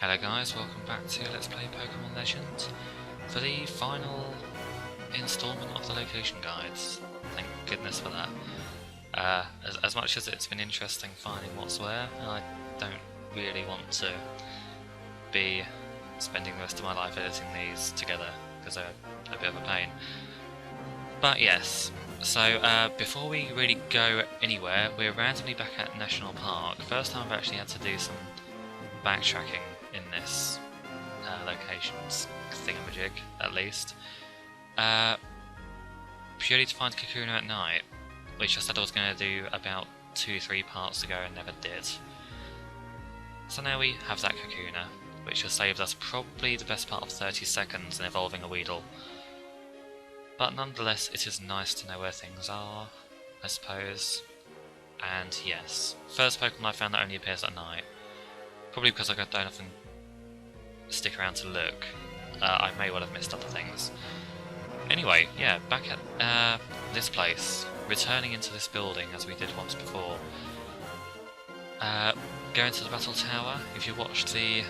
Hello guys, welcome back to Let's Play Pokemon Legends for the final installment of the location guides. Thank goodness for that. As much as it's been interesting finding what's where, I don't really want to be spending the rest of my life editing these together because they're a bit of a pain. But yes, so before we really go anywhere, we're randomly back at National Park. First time I've actually had to do some backtracking in this locations thingamajig, at least. Purely to find Kakuna at night, which I said I was going to do about 2-3 parts ago and never did. So now we have that Kakuna, which has saved us probably the best part of 30 seconds in evolving a Weedle. But nonetheless, it is nice to know where things are, I suppose. And yes, first Pokemon I found that only appears at night. Probably because I don't often stick around to look. I may well have missed other things. Anyway, yeah, back at this place, returning into this building as we did once before. Going to the Battle Tower. If you watched the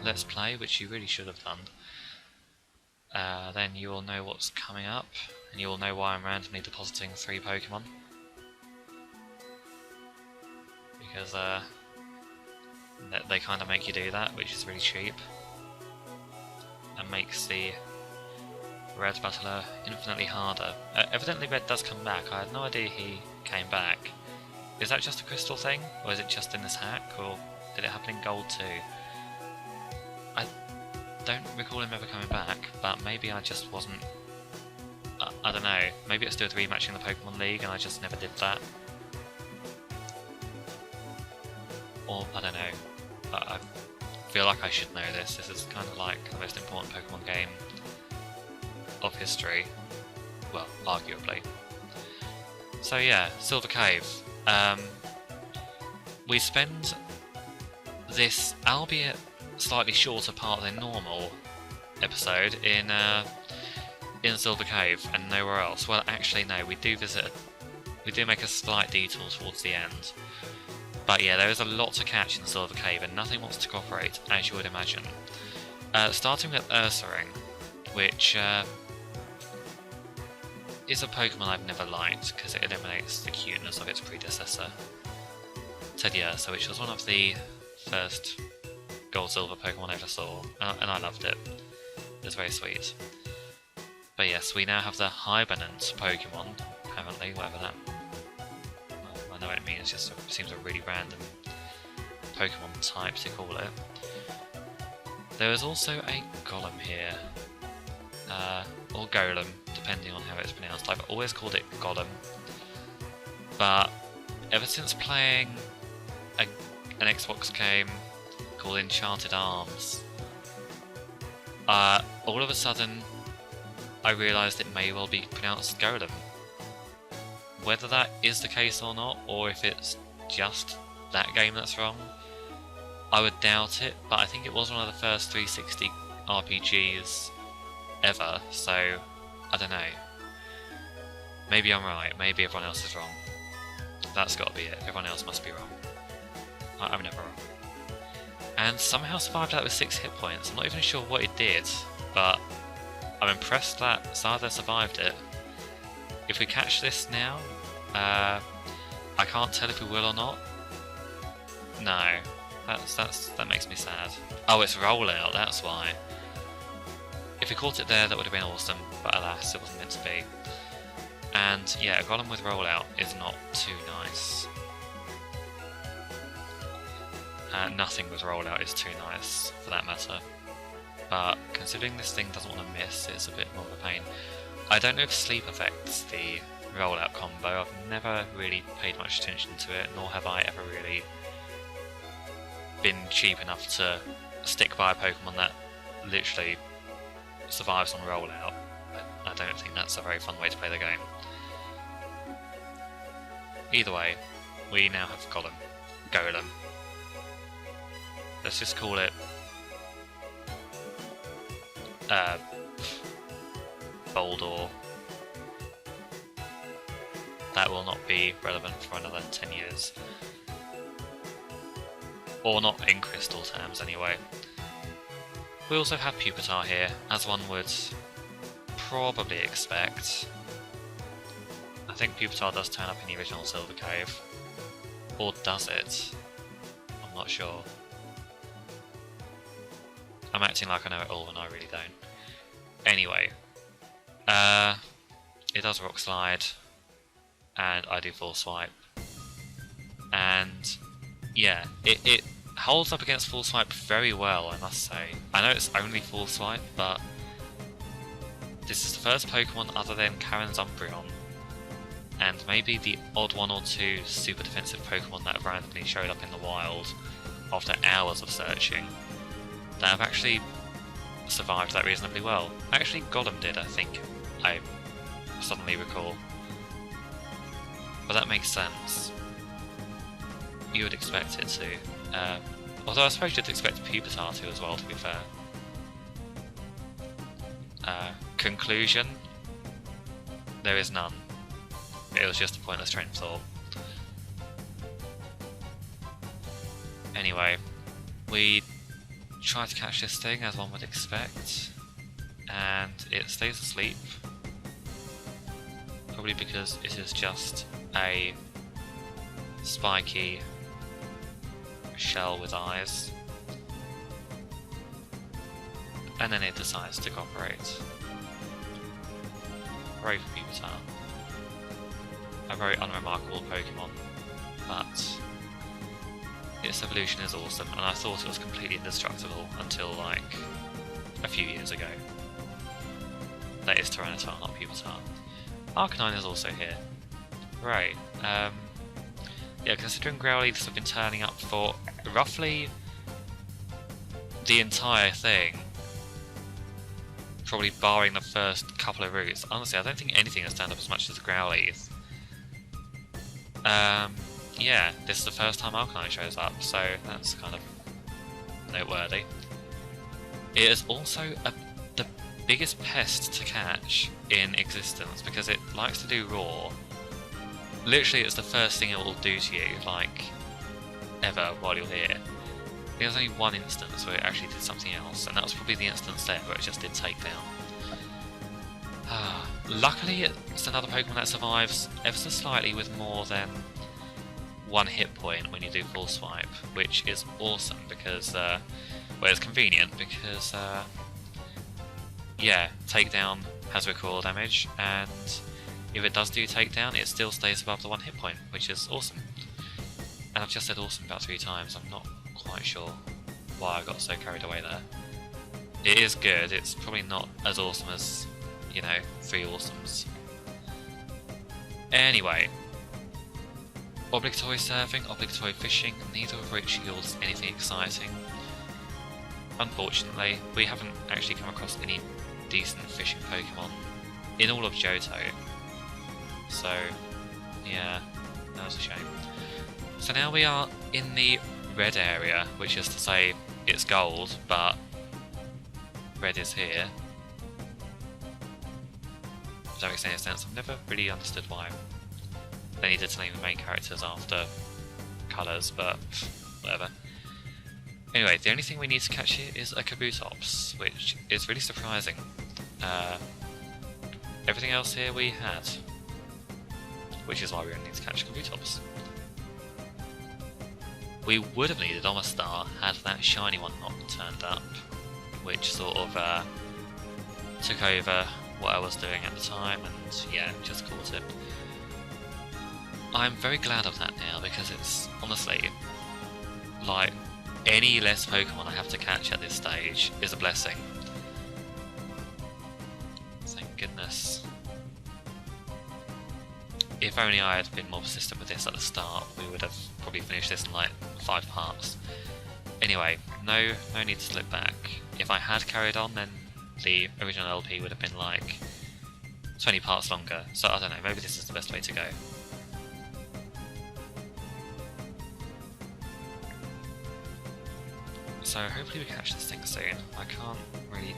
Let's Play, which you really should have done, then you will know what's coming up, and you will know why I'm randomly depositing 3 Pokemon. Because they kind of make you do that, which is really cheap, and makes the Red battler infinitely harder. Evidently Red does come back. I had no idea he came back. Is that just a crystal thing, or is it just in this hack, or did it happen in Gold too? I don't recall him ever coming back, but maybe I just wasn't... I don't know, maybe it's still rematching the Pokemon League and I just never did that. Or, I don't know, I feel like I should know this. This is kind of like the most important Pokemon game of history. Well, arguably. So yeah, Silver Cave. We spend this, albeit slightly shorter part than normal episode in Silver Cave and nowhere else. Well, actually no, we do make a slight detour towards the end. But yeah, there is a lot to catch in Silver Cave, and nothing wants to cooperate, as you would imagine. Starting with Ursaring, which is a Pokemon I've never liked, because it eliminates the cuteness of its predecessor, Teddiursa, which was one of the first Gold-Silver Pokemon I ever saw, and I loved it. It was very sweet. But yes, we now have the Hibernant Pokemon, apparently, whatever that... I know what it means, just seems a really random Pokemon type to call it. There is also a Golem here, or Golem, depending on how it's pronounced. I've always called it Golem, but ever since playing an Xbox game called Enchanted Arms, all of a sudden I realised it may well be pronounced Golem. Whether that is the case or not, or if it's just that game that's wrong, I would doubt it, but I think it was one of the first 360 RPGs ever, so I don't know. Maybe I'm right, maybe everyone else is wrong. That's gotta be it, everyone else must be wrong. I'm never wrong. And somehow survived that with 6 hit points. I'm not even sure what it did, but I'm impressed that Sada survived it. If we catch this now, I can't tell if we will or not. No, that makes me sad. Oh, it's Rollout, that's why. If we caught it there, that would have been awesome, but alas, it wasn't meant to be. And yeah, a Golem with Rollout is not too nice. Nothing with Rollout is too nice, for that matter. But considering this thing doesn't want to miss, it's a bit more of a pain. I don't know if sleep affects the Rollout combo. I've never really paid much attention to it, nor have I ever really been cheap enough to stick by a Pokemon that literally survives on Rollout. I don't think that's a very fun way to play the game. Either way, we now have Golem. Let's just call it Boldor. That will not be relevant for another 10 years. Or not in crystal terms, anyway. We also have Pupitar here, as one would probably expect. I think Pupitar does turn up in the original Silver Cave. Or does it? I'm not sure. I'm acting like I know it all when I really don't. Anyway, it does Rock Slide, and I do Full Swipe. And yeah, it holds up against Full Swipe very well, I must say. I know it's only Full Swipe, but this is the first Pokemon other than Karen's Umbreon, and maybe the odd one or two super defensive Pokemon that have randomly showed up in the wild after hours of searching, that have actually survived that reasonably well. Actually, Golem did, I think, I suddenly recall. But that makes sense. You would expect it to. Although I suppose you'd expect Pupitar to as well, to be fair. Conclusion? There is none. It was just a pointless train of thought. Anyway, we try to catch this thing as one would expect, and it stays asleep. Probably because it is just a spiky shell with eyes. And then it decides to cooperate. Hooray for Pupitar. A very unremarkable Pokemon, but its evolution is awesome, and I thought it was completely indestructible until like a few years ago. That is Tyranitar, not Pupitar. Arcanine is also here. Right. Yeah, considering Growlithes have been turning up for roughly the entire thing, probably barring the first couple of routes. Honestly, I don't think anything has turned up as much as the Growlithe. Yeah, this is the first time Arcanine shows up, so that's kind of noteworthy. It is also the biggest pest to catch in existence, because it likes to do Roar. Literally, it's the first thing it will do to you, like, ever, while you're here. There's only one instance where it actually did something else, and that was probably the instance there where it just did Takedown. Luckily, it's another Pokemon that survives ever so slightly with more than one hit point when you do Full Swipe, which is awesome because, well, it's convenient because, yeah, Takedown has recoil damage, and if it does do Takedown, it still stays above the one hit point, which is awesome. And I've just said awesome about 3 times, I'm not quite sure why I got so carried away there. It is good, it's probably not as awesome as, you know, 3 awesomes. Anyway, obligatory surfing, obligatory fishing, neither of which yields anything exciting. Unfortunately, we haven't actually come across any decent fishing Pokemon in all of Johto. So, yeah, that was a shame. So now we are in the red area, which is to say it's gold, but red is here. If that makes any sense. I've never really understood why they needed to name the main characters after colours, but whatever. Anyway, the only thing we need to catch here is a Kabutops, which is really surprising. Everything else here we had, which is why we only need to catch Kabutops. We would have needed Omastar had that shiny one not turned up, which sort of took over what I was doing at the time, and yeah, just caught it. I'm very glad of that now, because it's honestly, like, any less Pokemon I have to catch at this stage is a blessing. Thank goodness. If only I had been more persistent with this at the start, we would have probably finished this in like 5 parts. Anyway, no need to slip back. If I had carried on, then the original LP would have been like 20 parts longer, so I don't know, maybe this is the best way to go. So hopefully we catch this thing soon. I can't really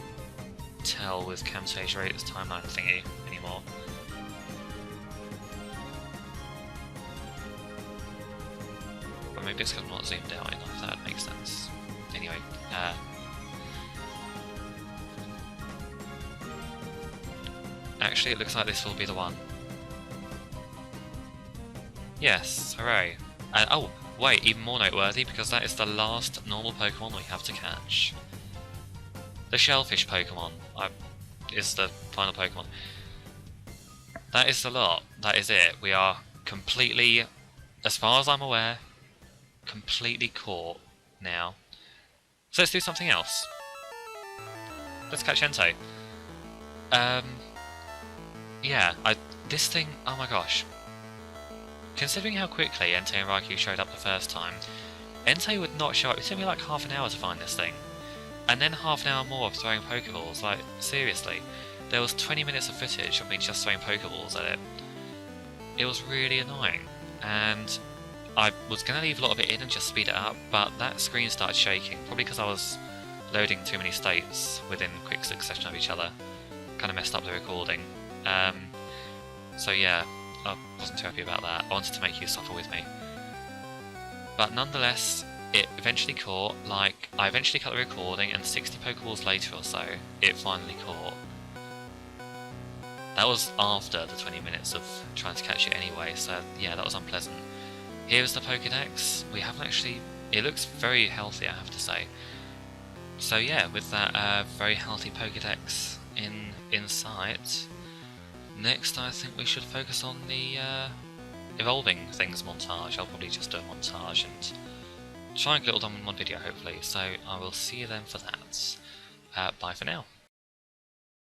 tell with Camtasia Rate's timeline thingy anymore. But maybe it's because I'm not zoomed out enough, that would make sense. Anyway, Actually, it looks like this will be the one. Yes, hooray. And oh, wait, even more noteworthy, because that is the last normal Pokemon we have to catch. The Shellfish Pokemon is the final Pokemon. That is the lot. That is it. We are completely, as far as I'm aware, completely caught now. So let's do something else. Let's catch Entei. Yeah, this thing, oh my gosh. Considering how quickly Entei and Raikou showed up the first time, Entei would not show up. It took me like half an hour to find this thing. And then half an hour more of throwing Pokeballs, like, seriously. There was 20 minutes of footage of me just throwing Pokeballs at it. It was really annoying, and I was going to leave a lot of it in and just speed it up, but that screen started shaking, probably because I was loading too many states within quick succession of each other. Kind of messed up the recording. So yeah, I wasn't too happy about that. I wanted to make you suffer with me. But nonetheless, it eventually caught. Like, I eventually cut the recording, and 60 Pokeballs later or so, it finally caught. That was after the 20 minutes of trying to catch it anyway, so yeah, that was unpleasant. Here's the Pokedex. We haven't actually... It looks very healthy, I have to say. So yeah, with that very healthy Pokedex in sight, next I think we should focus on the evolving things montage. I'll probably just do a montage and try and get it all done in one video, hopefully. So I will see you then for that. Bye for now.